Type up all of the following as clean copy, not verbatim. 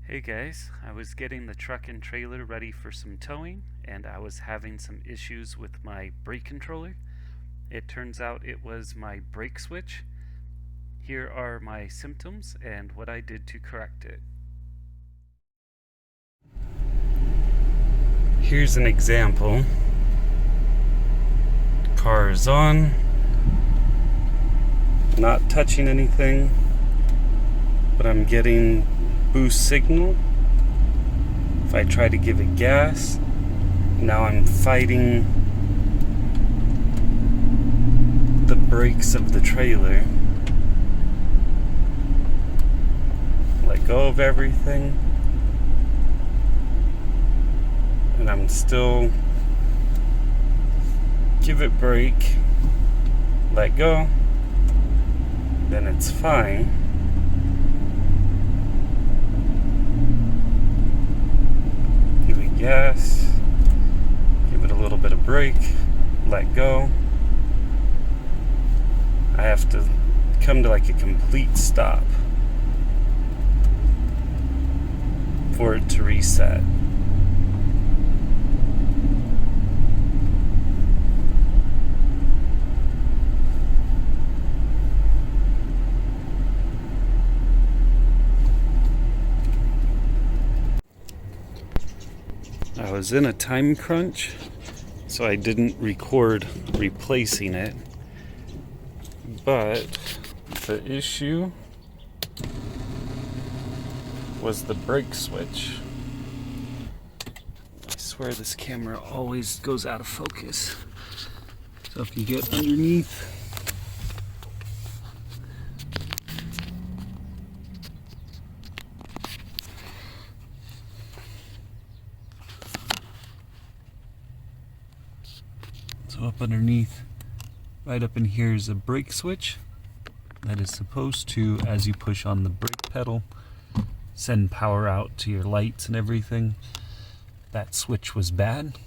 Hey guys, I was getting the truck and trailer ready for some towing and I was having some issues with my brake controller. It turns out it was my brake switch. Here are my symptoms and what I did to correct it. Here's an example. Car is on, not touching anything, but I'm getting boost signal. If I try to give it gas, now I'm fighting the brakes of the trailer. Let go of everything, and I'm still give it brake, let go, then it's fine. Give it gas, give it a little bit of brake, let go. I have to come to like a complete stop for it to reset. I was in a time crunch, so I didn't record replacing it, but the issue was the brake switch. I swear this camera always goes out of focus. So if you get underneath, so up underneath, right up in here is a brake switch that is supposed to, as you push on the brake pedal, send power out to your lights and everything. That switch was bad.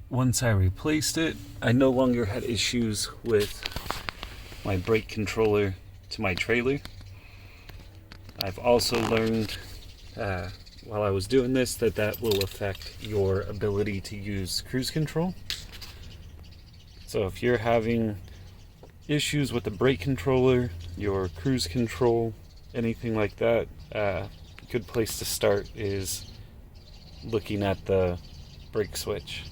Once I replaced it, I no longer had issues with my brake controller to my trailer. I've also learned while I was doing this that will affect your ability to use cruise control. So if you're having issues with the brake controller, your cruise control, anything like that, a good place to start is looking at the brake switch.